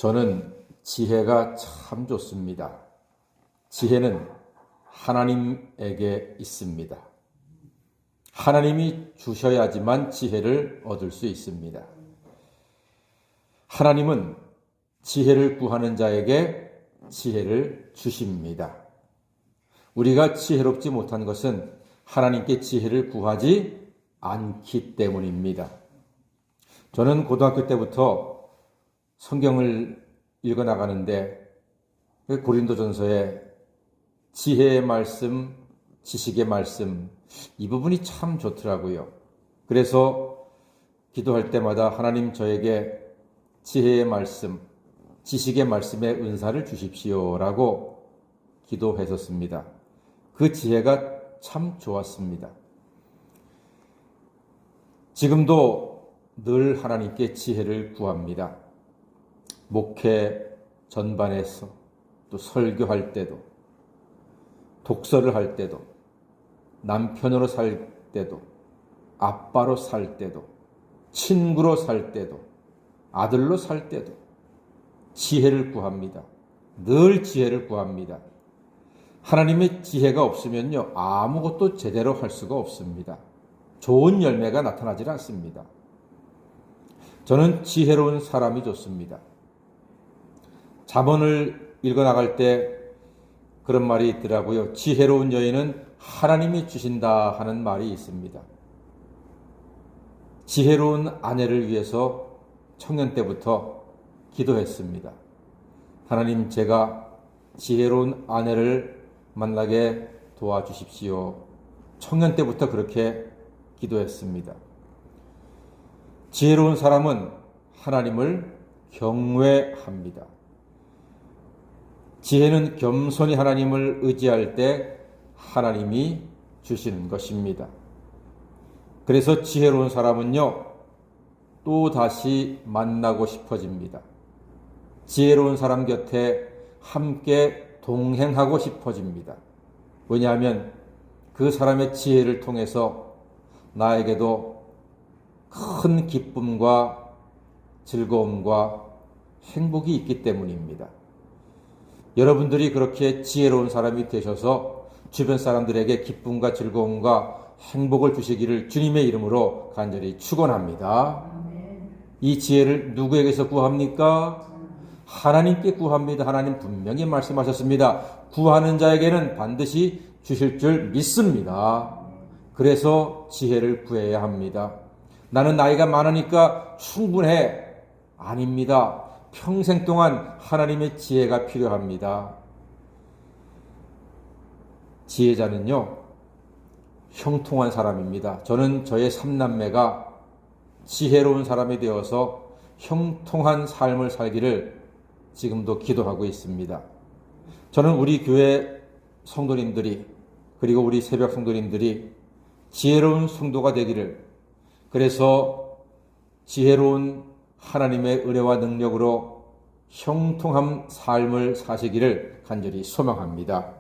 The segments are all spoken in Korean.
저는 지혜가 참 좋습니다. 지혜는 하나님에게 있습니다. 하나님이 주셔야지만 지혜를 얻을 수 있습니다. 하나님은 지혜를 구하는 자에게 지혜를 주십니다. 우리가 지혜롭지 못한 것은 하나님께 지혜를 구하지 않기 때문입니다. 저는 고등학교 때부터 성경을 읽어나가는데 고린도전서에 지혜의 말씀, 지식의 말씀, 이 부분이 참 좋더라고요. 그래서 기도할 때마다 하나님 저에게 지혜의 말씀, 지식의 말씀의 은사를 주십시오라고 기도했었습니다. 그 지혜가 참 좋았습니다. 지금도 늘 하나님께 지혜를 구합니다. 목회 전반에서 또 설교할 때도, 독서를 할 때도, 남편으로 살 때도, 아빠로 살 때도, 친구로 살 때도, 아들로 살 때도 지혜를 구합니다. 늘 지혜를 구합니다. 하나님의 지혜가 없으면요, 아무것도 제대로 할 수가 없습니다. 좋은 열매가 나타나질 않습니다. 저는 지혜로운 사람이 좋습니다. 잠언을 읽어나갈 때 그런 말이 있더라고요. 지혜로운 여인은 하나님이 주신다 하는 말이 있습니다. 지혜로운 아내를 위해서 청년 때부터 기도했습니다. 하나님, 제가 지혜로운 아내를 만나게 도와주십시오. 청년 때부터 그렇게 기도했습니다. 지혜로운 사람은 하나님을 경외합니다. 지혜는 겸손히 하나님을 의지할 때 하나님이 주시는 것입니다. 그래서 지혜로운 사람은요, 또 다시 만나고 싶어집니다. 지혜로운 사람 곁에 함께 동행하고 싶어집니다. 왜냐하면 그 사람의 지혜를 통해서 나에게도 큰 기쁨과 즐거움과 행복이 있기 때문입니다. 여러분들이 그렇게 지혜로운 사람이 되셔서 주변 사람들에게 기쁨과 즐거움과 행복을 주시기를 주님의 이름으로 간절히 축원합니다. 이 지혜를 누구에게서 구합니까? 하나님께 구합니다. 하나님 분명히 말씀하셨습니다. 구하는 자에게는 반드시 주실 줄 믿습니다. 그래서 지혜를 구해야 합니다. 나는 나이가 많으니까 충분해. 아닙니다. 평생 동안 하나님의 지혜가 필요합니다. 지혜자는요, 형통한 사람입니다. 저는 저의 3남매가 지혜로운 사람이 되어서 형통한 삶을 살기를 지금도 기도하고 있습니다. 저는 우리 교회 성도님들이, 그리고 우리 새벽 성도님들이 지혜로운 성도가 되기를, 그래서 지혜로운 하나님의 은혜와 능력으로 형통한 삶을 사시기를 간절히 소망합니다.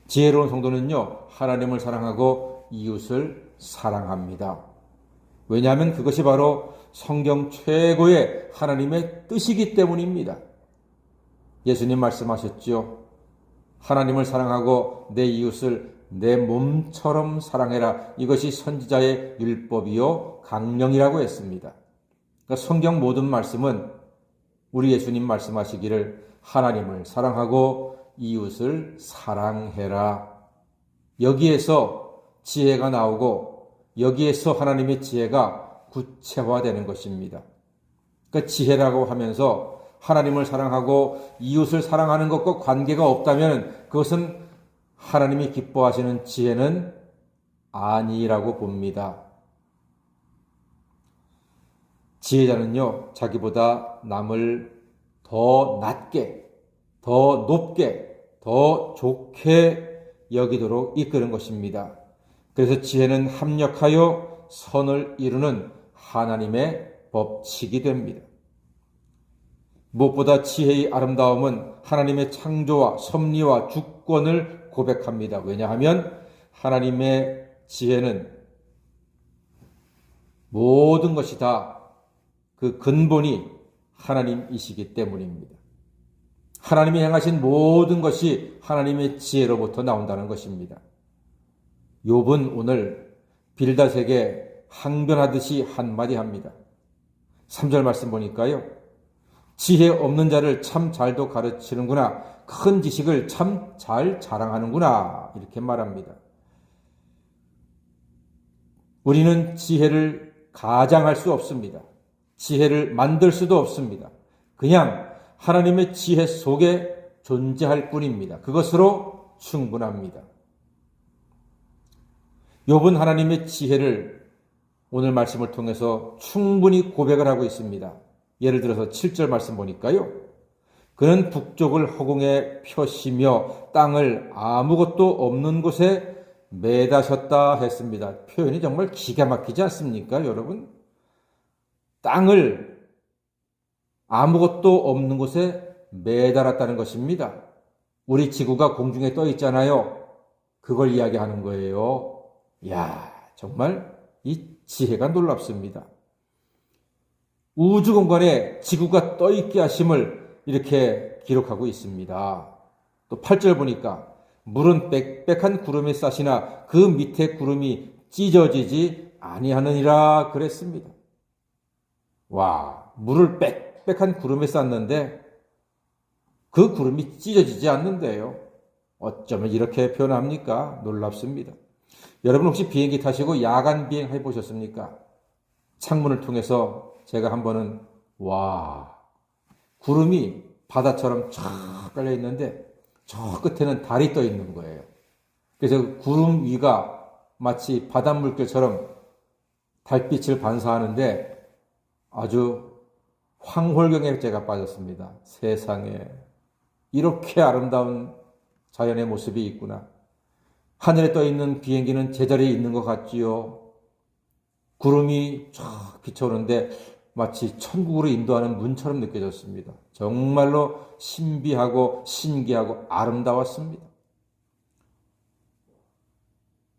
지혜로운 성도는요, 하나님을 사랑하고 이웃을 사랑합니다. 왜냐하면 그것이 바로 성경 최고의 하나님의 뜻이기 때문입니다. 예수님 말씀하셨죠. 하나님을 사랑하고 내 이웃을 내 몸처럼 사랑해라. 이것이 선지자의 율법이요 강령이라고 했습니다. 그러니까 성경 모든 말씀은 우리 예수님 말씀하시기를 하나님을 사랑하고 이웃을 사랑해라. 여기에서 지혜가 나오고 여기에서 하나님의 지혜가 구체화되는 것입니다. 그러니까 지혜라고 하면서 하나님을 사랑하고 이웃을 사랑하는 것과 관계가 없다면 그것은 하나님이 기뻐하시는 지혜는 아니라고 봅니다. 지혜자는요, 자기보다 남을 더 낮게, 더 높게, 더 좋게 여기도록 이끄는 것입니다. 그래서 지혜는 합력하여 선을 이루는 하나님의 법칙이 됩니다. 무엇보다 지혜의 아름다움은 하나님의 창조와 섭리와 주권을 고백합니다. 왜냐하면 하나님의 지혜는 모든 것이 다 그 근본이 하나님이시기 때문입니다. 하나님이 행하신 모든 것이 하나님의 지혜로부터 나온다는 것입니다. 욥은 오늘 빌닷에게 항변하듯이 한마디 합니다. 3절 말씀 보니까요. 지혜 없는 자를 참 잘도 가르치는구나. 큰 지식을 참 잘 자랑하는구나. 이렇게 말합니다. 우리는 지혜를 가장할 수 없습니다. 지혜를 만들 수도 없습니다. 그냥 하나님의 지혜 속에 존재할 뿐입니다. 그것으로 충분합니다. 욥은 하나님의 지혜를 오늘 말씀을 통해서 충분히 고백을 하고 있습니다. 예를 들어서 7절 말씀 보니까요. 그는 북쪽을 허공에 펴시며 땅을 아무것도 없는 곳에 매다셨다 했습니다. 표현이 정말 기가 막히지 않습니까, 여러분? 땅을 아무것도 없는 곳에 매달았다는 것입니다. 우리 지구가 공중에 떠 있잖아요. 그걸 이야기하는 거예요. 이야, 정말 이 지혜가 놀랍습니다. 우주 공간에 지구가 떠 있게 하심을 이렇게 기록하고 있습니다. 또 8절 보니까 물은 빽빽한 구름에 싸시나 그 밑에 구름이 찢어지지 아니하느니라 그랬습니다. 와, 물을 빽빽한 구름에 쌌는데 그 구름이 찢어지지 않는데요. 어쩌면 이렇게 표현합니까? 놀랍습니다. 여러분 혹시 비행기 타시고 야간 비행 해보셨습니까? 창문을 통해서 제가 한 번은 와, 구름이 바다처럼 쫙 깔려 있는데 저 끝에는 달이 떠 있는 거예요. 그래서 구름 위가 마치 바닷물결처럼 달빛을 반사하는데 아주 황홀경에 제가 빠졌습니다. 세상에 이렇게 아름다운 자연의 모습이 있구나. 하늘에 떠 있는 비행기는 제자리에 있는 것 같지요. 구름이 쫙 비쳐오는데 마치 천국으로 인도하는 문처럼 느껴졌습니다. 정말로 신비하고 신기하고 아름다웠습니다.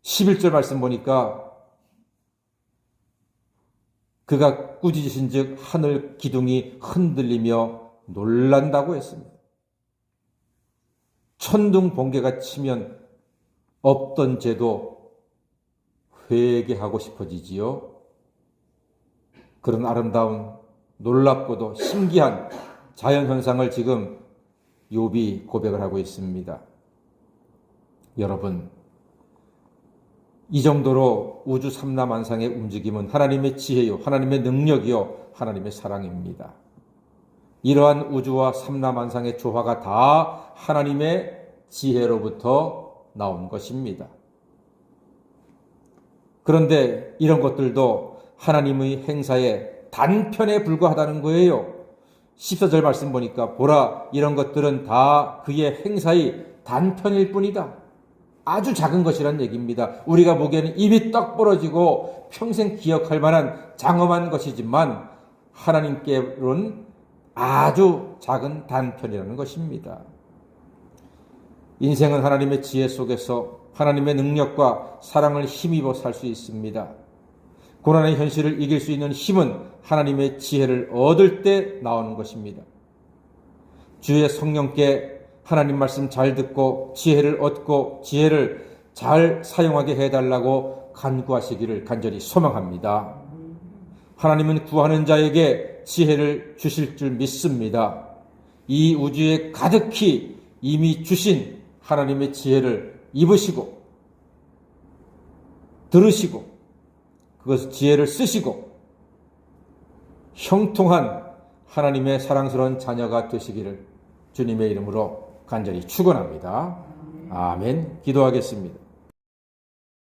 11절 말씀 보니까 그가 꾸짖으신 즉 하늘 기둥이 흔들리며 놀란다고 했습니다. 천둥 번개가 치면 없던 죄도 회개하고 싶어지지요. 그런 아름다운 놀랍고도 신기한 자연현상을 지금 욥이 고백을 하고 있습니다. 여러분, 이 정도로 우주 삼라만상의 움직임은 하나님의 지혜요, 하나님의 능력이요, 하나님의 사랑입니다. 이러한 우주와 삼라만상의 조화가 다 하나님의 지혜로부터 나온 것입니다. 그런데 이런 것들도 하나님의 행사에 단편에 불과하다는 거예요. 14절 말씀 보니까 보라, 이런 것들은 다 그의 행사의 단편일 뿐이다. 아주 작은 것이란 얘기입니다. 우리가 보기에는 입이 떡 벌어지고 평생 기억할 만한 장엄한 것이지만 하나님께로는 아주 작은 단편이라는 것입니다. 인생은 하나님의 지혜 속에서 하나님의 능력과 사랑을 힘입어 살 수 있습니다. 고난의 현실을 이길 수 있는 힘은 하나님의 지혜를 얻을 때 나오는 것입니다. 주의 성령께 하나님 말씀 잘 듣고 지혜를 얻고 지혜를 잘 사용하게 해달라고 간구하시기를 간절히 소망합니다. 하나님은 구하는 자에게 지혜를 주실 줄 믿습니다. 이 우주에 가득히 이미 주신 하나님의 지혜를 입으시고 들으시고 그것을 지혜를 쓰시고 형통한 하나님의 사랑스러운 자녀가 되시기를 주님의 이름으로 간절히 축원합니다. 아멘. 기도하겠습니다.